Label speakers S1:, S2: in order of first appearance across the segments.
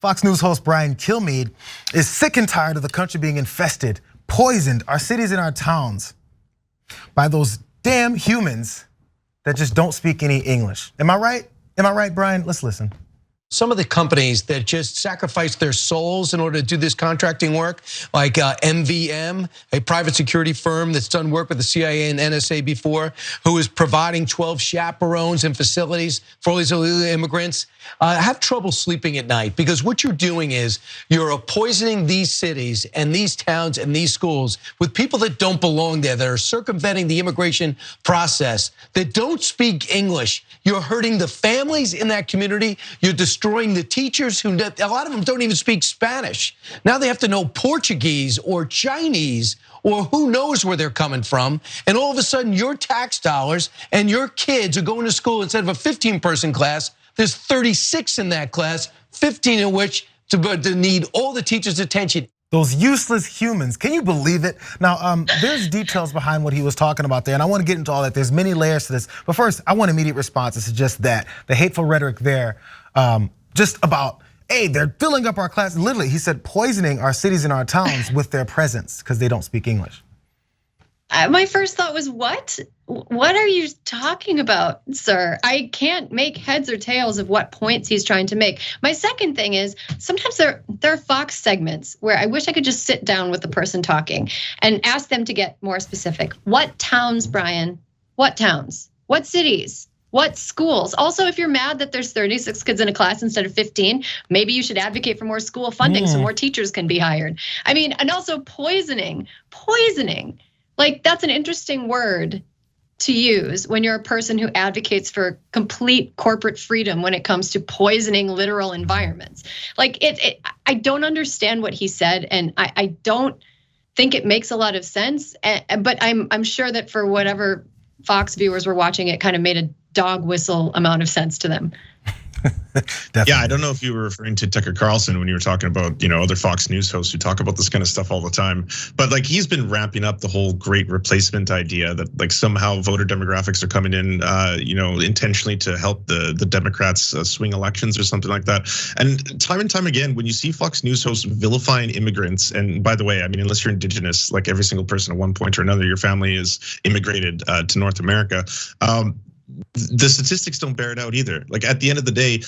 S1: Fox News host Brian Kilmeade is sick and tired of the country being infested, poisoned, our cities and our towns by those damn humans that just don't speak any English. Am I right? Am I right, Brian? Let's listen.
S2: Some of the companies that just sacrifice their souls in order to do this contracting work, like MVM, a private security firm that's done work with the CIA and NSA before, who is providing 12 chaperones and facilities for all these illegal immigrants, have trouble sleeping at night, because what you're doing is you're poisoning these cities and these towns and these schools with people that don't belong there, that are circumventing the immigration process, that don't speak English. You're hurting the families in that community. You're destroying the teachers who, a lot of them don't even speak Spanish. Now they have to know Portuguese or Chinese or who knows where they're coming from. And all of a sudden your tax dollars and your kids are going to school instead of a 15-person class. There's 36 in that class, 15 of which to need all the teachers' attention.
S1: Those useless humans, can you believe it? Now, there's details behind what he was talking about there, and I wanna get into all that. There's many layers to this, but first, I want immediate responses to just that. The hateful rhetoric there, just about, hey, they're filling up our classes. Literally, he said poisoning our cities and our towns with their presence because they don't speak English.
S3: My first thought was, what? What are you talking about, sir? I can't make heads or tails of what points he's trying to make. My second thing is, sometimes there are Fox segments where I wish I could just sit down with the person talking and ask them to get more specific. What towns, Brian? What towns? What cities? What schools? Also, if you're mad that there's 36 kids in a class instead of 15, maybe you should advocate for more school funding so more teachers can be hired. I mean, and also poisoning. Like, that's an interesting word to use when you're a person who advocates for complete corporate freedom when it comes to poisoning literal environments. Like, I don't understand what he said, and I don't think it makes a lot of sense. But I'm sure that for whatever Fox viewers were watching, it kind of made a dog whistle amount of sense to them.
S4: Yeah, I don't know if you were referring to Tucker Carlson when you were talking about, other Fox News hosts who talk about this kind of stuff all the time. But like, he's been ramping up the whole great replacement idea that like somehow voter demographics are coming in, intentionally to help the Democrats swing elections or something like that. And time again, when you see Fox News hosts vilifying immigrants, and by the way, I mean, unless you're indigenous, like every single person at one point or another, your family is immigrated to North America. The statistics don't bear it out either. Like at the end of the day,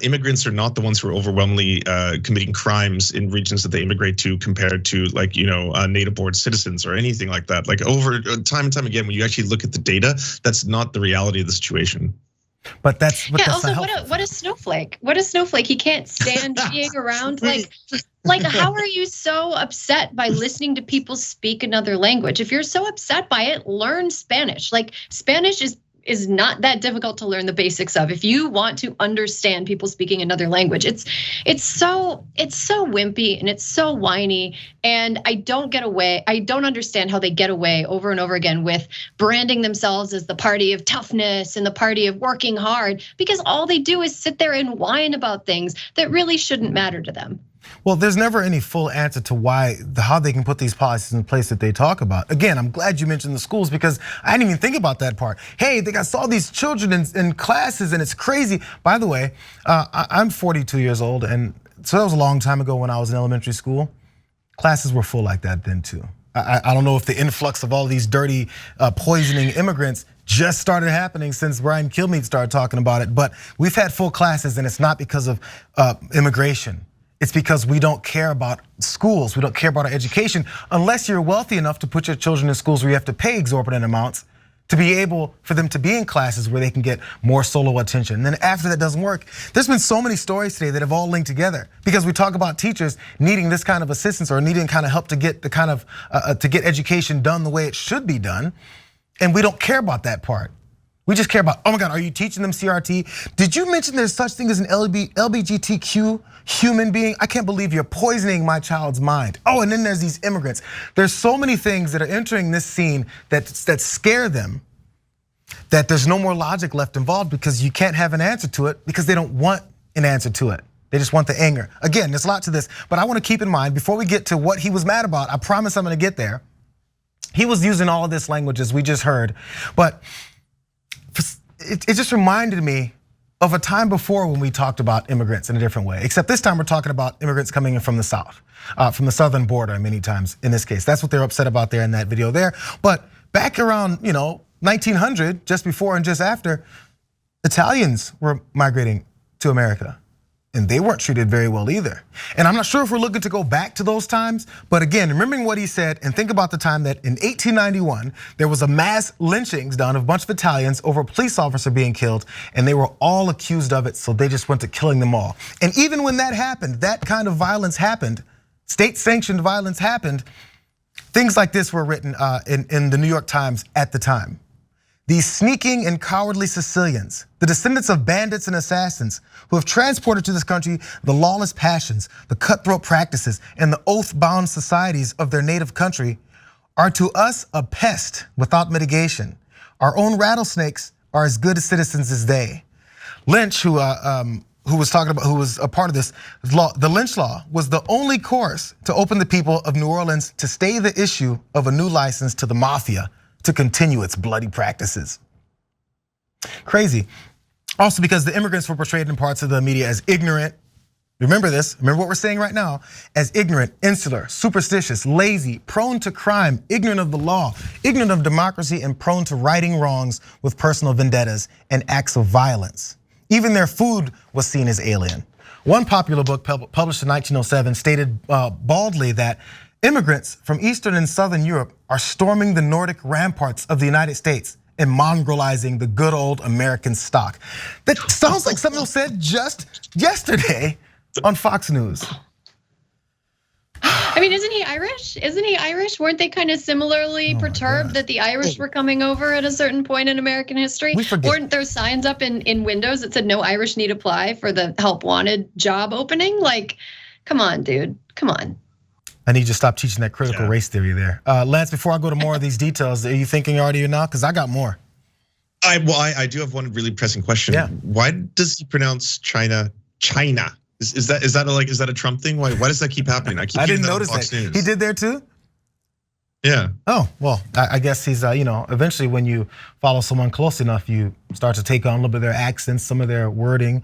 S4: immigrants are not the ones who are overwhelmingly committing crimes in regions that they immigrate to compared to like, native-born citizens or anything like that. Like over time and time again, when you actually look at the data, that's not the reality of the situation.
S1: But that's
S3: also what a snowflake. What a snowflake. He can't stand being around. Like, how are you so upset by listening to people speak another language? If you're so upset by it, learn Spanish. Like, Spanish is not that difficult to learn the basics of. If you want to understand people speaking another language, it's so wimpy and it's so whiny. And I don't understand how they get away over and over again with branding themselves as the party of toughness and the party of working hard, because all they do is sit there and whine about things that really shouldn't matter to them.
S1: Well, there's never any full answer to how they can put these policies in place that they talk about. Again, I'm glad you mentioned the schools because I didn't even think about that part. Hey, they got all these children in classes and it's crazy. By the way, I'm 42 years old, and so that was a long time ago when I was in elementary school. Classes were full like that then too. I don't know if the influx of all these dirty, poisoning immigrants just started happening since Brian Kilmeade started talking about it, but we've had full classes, and it's not because of immigration. It's because we don't care about schools, we don't care about our education, unless you're wealthy enough to put your children in schools where you have to pay exorbitant amounts to be able for them to be in classes where they can get more solo attention. And then after that doesn't work, there's been so many stories today that have all linked together because we talk about teachers needing this kind of assistance or needing kind of help to get the kind of to get education done the way it should be done, and we don't care about that part. We just care about, oh my God, are you teaching them CRT? Did you mention there's such thing as an LGBTQ human being? I can't believe you're poisoning my child's mind. Oh, and then there's these immigrants. There's so many things that are entering this scene that scare them, that there's no more logic left involved because you can't have an answer to it because they don't want an answer to it. They just want the anger. Again, there's a lot to this, but I want to keep in mind before we get to what he was mad about, I promise I'm gonna get there. He was using all of this language as we just heard, but it just reminded me of a time before when we talked about immigrants in a different way, except this time we're talking about immigrants coming in from the South, from the southern border many times in this case. That's what they're upset about there in that video there. But back around 1900, just before and just after, Italians were migrating to America. And they weren't treated very well either. And I'm not sure if we're looking to go back to those times, but again, remembering what he said and think about the time that in 1891, there was a mass lynchings done of a bunch of Italians over a police officer being killed, and they were all accused of it, so they just went to killing them all. And even when that happened, that kind of violence happened, state-sanctioned violence happened, things like this were written in the New York Times at the time. These sneaking and cowardly Sicilians, the descendants of bandits and assassins who have transported to this country the lawless passions, the cutthroat practices, and the oath-bound societies of their native country, are to us a pest without mitigation. Our own rattlesnakes are as good citizens as they. Lynch, who was a part of this law, the lynch law was the only course to open the people of New Orleans to stay the issue of a new license to the mafia to continue its bloody practices. Crazy. Also because the immigrants were portrayed in parts of the media as ignorant. Remember this, remember what we're saying right now, as ignorant, insular, superstitious, lazy, prone to crime, ignorant of the law, ignorant of democracy, and prone to righting wrongs with personal vendettas and acts of violence. Even their food was seen as alien. One popular book published in 1907 stated baldly that immigrants from Eastern and Southern Europe are storming the Nordic ramparts of the United States and mongrelizing the good old American stock. That sounds like something said just yesterday on Fox News.
S3: I mean, isn't he Irish? Isn't he Irish? Weren't they kind of similarly perturbed that the Irish were coming over at a certain point in American history? Weren't there signs up in windows that said no Irish need apply for the help wanted job opening? Like, come on, dude, come on.
S1: I need you to stop teaching that critical race theory there. Lance, before I go to more of these details, are you thinking already or not? Because I got more.
S4: I do have one really pressing question.
S1: Yeah.
S4: Why does he pronounce China, China? Is that a Trump thing? Why does that keep happening? I
S1: didn't notice that. He did there too?
S4: Yeah.
S1: Oh, well, I guess he's, eventually when you follow someone close enough, you start to take on a little bit of their accents, some of their wording,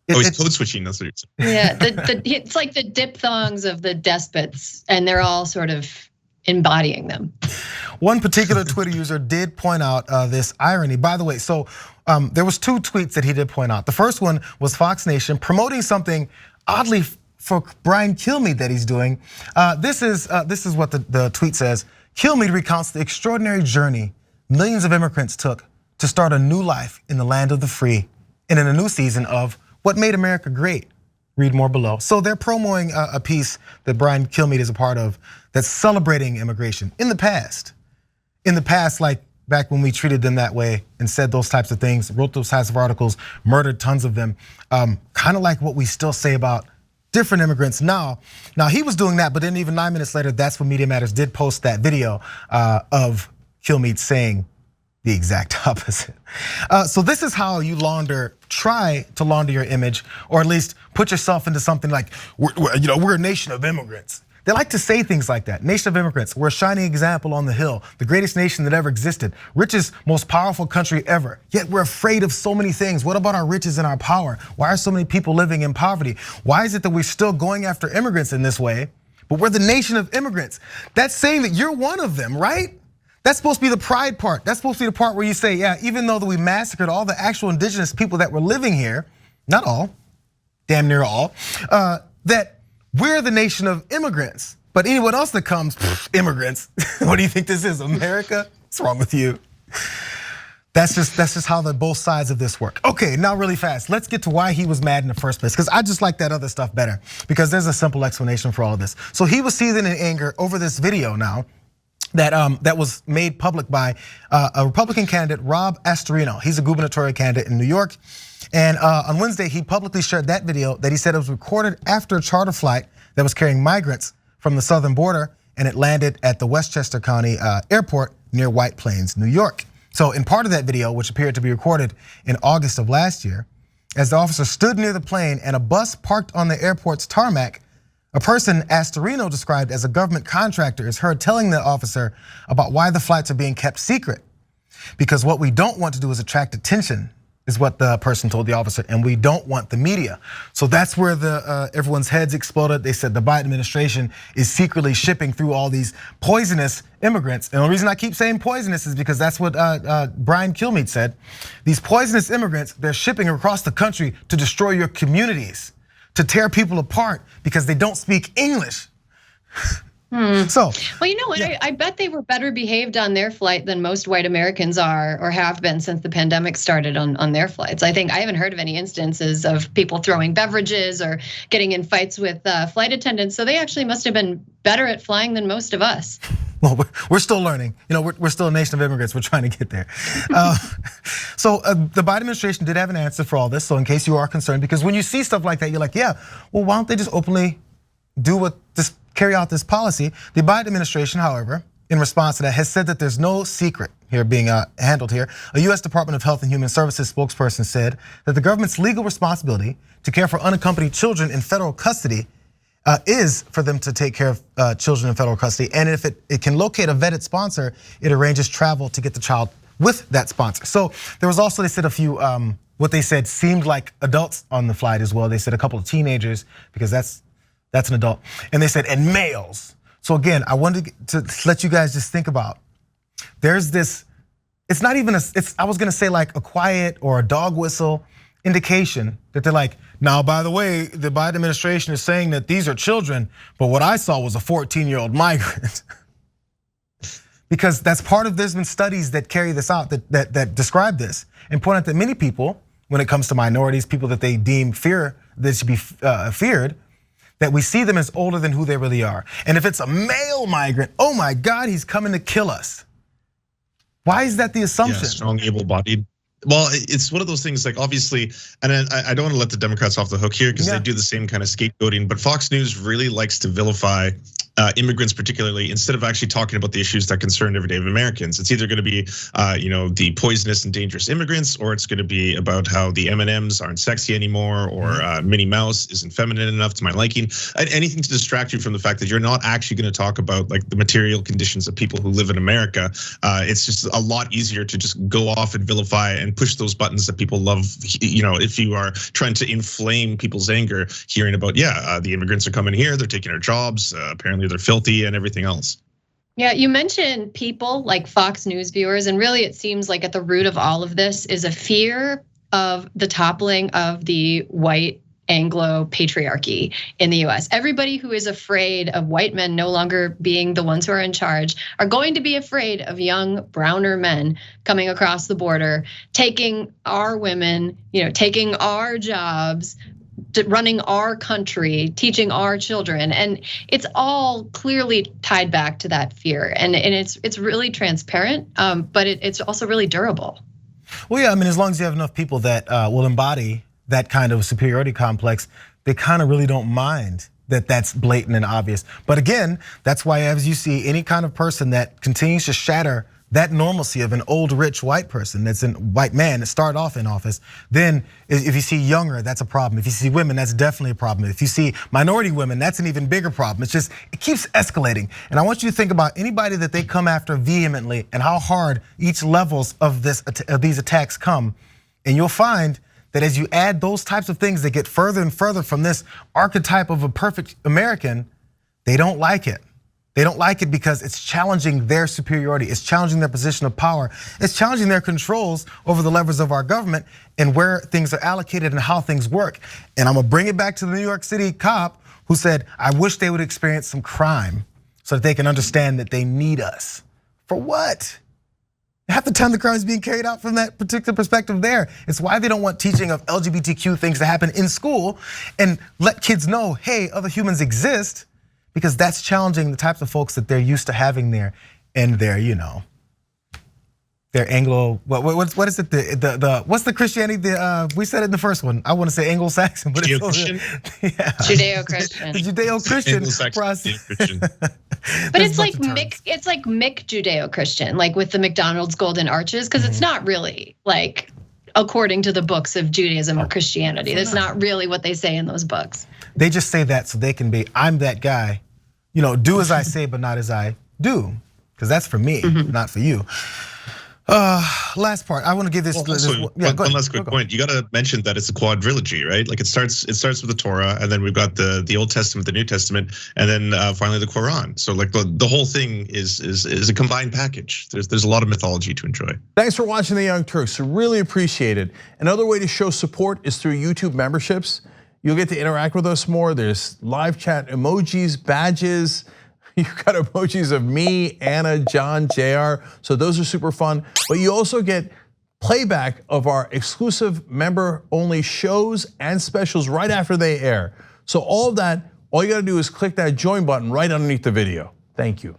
S4: he's code switching, that's what you're saying.
S3: Yeah, it's like the diphthongs of the despots, and they're all sort of embodying them.
S1: One particular Twitter user did point out this irony. By the way, so there was 2 tweets that he did point out. The first one was Fox Nation promoting something oddly for Brian Kilmeade that he's doing. This is what the tweet says. Kilmeade recounts the extraordinary journey millions of immigrants took to start a new life in the land of the free and in a new season of What Made America Great. Read more below. So they're promoting a piece that Brian Kilmeade is a part of that's celebrating immigration in the past. In the past, like back when we treated them that way and said those types of things, wrote those types of articles, murdered tons of them, kind of like what we still say about different immigrants now. Now he was doing that, but then even 9 minutes later, that's when Media Matters did post that video of Kilmeade saying the exact opposite. So this is how you try to launder your image, or at least put yourself into something like, we're a nation of immigrants. They like to say things like that. Nation of immigrants, we're a shining example on the hill, the greatest nation that ever existed, richest, most powerful country ever. Yet we're afraid of so many things. What about our riches and our power? Why are so many people living in poverty? Why is it that we're still going after immigrants in this way? But we're the nation of immigrants. That's saying that you're one of them, right? That's supposed to be the pride part. That's supposed to be the part where you say, yeah, even though that we massacred all the actual indigenous people that were living here, not all, damn near all, that we're the nation of immigrants. But anyone else that comes, immigrants. What do you think this is, America? What's wrong with you? That's just how the both sides of this work. Okay, now really fast, let's get to why he was mad in the first place, because I just like that other stuff better, because there's a simple explanation for all of this. So he was seething in anger over this video now that was made public by a Republican candidate, Rob Astorino. He's a gubernatorial candidate in New York. And on Wednesday, he publicly shared that video that he said it was recorded after a charter flight that was carrying migrants from the southern border, and it landed at the Westchester County Airport near White Plains, New York. So in part of that video, which appeared to be recorded in August of last year, as the officer stood near the plane and a bus parked on the airport's tarmac, a person Astorino described as a government contractor is heard telling the officer about why the flights are being kept secret. Because what we don't want to do is attract attention is what the person told the officer, and we don't want the media. So that's where everyone's heads exploded. They said the Biden administration is secretly shipping through all these poisonous immigrants. And the reason I keep saying poisonous is because that's what Brian Kilmeade said. These poisonous immigrants, they're shipping across the country to destroy your communities, to tear people apart because they don't speak English. So,
S3: well, you know what? Yeah. I bet they were better behaved on their flight than most white Americans are or have been since the pandemic started on their flights. I haven't heard of any instances of people throwing beverages or getting in fights with flight attendants. So they actually must have been better at flying than most of us.
S1: Well, we're still learning. We're still a nation of immigrants. We're trying to get there. So the Biden administration did have an answer for all this. So in case you are concerned, because when you see stuff like that, you're like, yeah, well, why don't they just openly just carry out this policy? The Biden administration, however, in response to that, has said that there's no secret here being handled here. A US Department of Health and Human Services spokesperson said that the government's legal responsibility to care for unaccompanied children in federal custody is for them to take care of children in federal custody. And if it can locate a vetted sponsor, it arranges travel to get the child with that sponsor. So there was also, they said a few, what they said seemed like adults on the flight as well. They said a couple of teenagers, because that's an adult. And they said, and males. So again, I wanted to let you guys just think about, there's this, it's not even I was gonna say like a quiet or a dog whistle indication that they're like, now, by the way, the Biden administration is saying that these are children, but what I saw was a 14-year-old migrant. Because that's part of, there's been studies that carry this out, that describe this, and point out that many people, when it comes to minorities, people that they deem that should be feared, that we see them as older than who they really are. And if it's a male migrant, oh my God, he's coming to kill us. Why is that the assumption?
S4: Yeah, strong, able-bodied. Well, it's one of those things, like obviously, and I don't want to let the Democrats off the hook here because they do the same kind of scapegoating, but Fox News really likes to vilify immigrants particularly, instead of actually talking about the issues that concern everyday Americans. It's either going to be the poisonous and dangerous immigrants, or it's going to be about how the M&Ms aren't sexy anymore, or Minnie Mouse isn't feminine enough to my liking. Anything to distract you from the fact that you're not actually going to talk about like the material conditions of people who live in America. It's just a lot easier to just go off and vilify and push those buttons that people love. If you are trying to inflame people's anger, hearing about the immigrants are coming here, they're taking our jobs, apparently they're filthy and everything else.
S3: Yeah, you mentioned people like Fox News viewers, and really it seems like at the root of all of this is a fear of the toppling of the white Anglo patriarchy in the US. Everybody who is afraid of white men no longer being the ones who are in charge are going to be afraid of young, browner men coming across the border, taking our women, taking our jobs, running our country, teaching our children, and it's all clearly tied back to that fear, and it's really transparent, but it's also really durable.
S1: Well, yeah, I mean, as long as you have enough people that will embody that kind of superiority complex, they kind of really don't mind that that's blatant and obvious. But again, that's why as you see any kind of person that continues to shatter that normalcy of an old rich white person that's a white man that started off in office, then if you see younger, that's a problem. If you see women, that's definitely a problem. If you see minority women, that's an even bigger problem. It keeps escalating. And I want you to think about anybody that they come after vehemently and how hard each levels of these attacks come. And you'll find that as you add those types of things that get further and further from this archetype of a perfect American, they don't like it. They don't like it because it's challenging their superiority. It's challenging their position of power. It's challenging their controls over the levers of our government and where things are allocated and how things work. And I'm gonna bring it back to the New York City cop who said, I wish they would experience some crime so that they can understand that they need us. For what? Half the time the crime is being carried out from that particular perspective there. It's why they don't want teaching of LGBTQ things to happen in school and let kids know, hey, other humans exist, because that's challenging the types of folks that they're used to having there, and they're Anglo. What is it? What's the Christianity? We said it in the first one. I want to say Anglo-Saxon, but
S3: Judeo-Christian.
S1: The Judeo-Christian process.
S3: But it's like Mick Judeo-Christian, like with the McDonald's golden arches, because it's not really like according to the books of Judaism or Christianity. That's not really what they say in those books.
S1: They just say that so they can be, I'm that guy, do as I say, but not as I do, because that's for me, not for you. Last part. I want to give this.
S4: One last quick point. You got to mention that it's a quadrilogy, right? Like it starts with the Torah, and then we've got the Old Testament, the New Testament, and then finally the Quran. So like the whole thing is a combined package. There's a lot of mythology to enjoy.
S5: Thanks for watching the Young Turks. I really appreciate it. Another way to show support is through YouTube memberships. You'll get to interact with us more. There's live chat emojis, badges. You've got emojis of me, Anna, John, JR. So those are super fun. But you also get playback of our exclusive member-only shows and specials right after they air. So all of that, all you gotta do is click that join button right underneath the video. Thank you.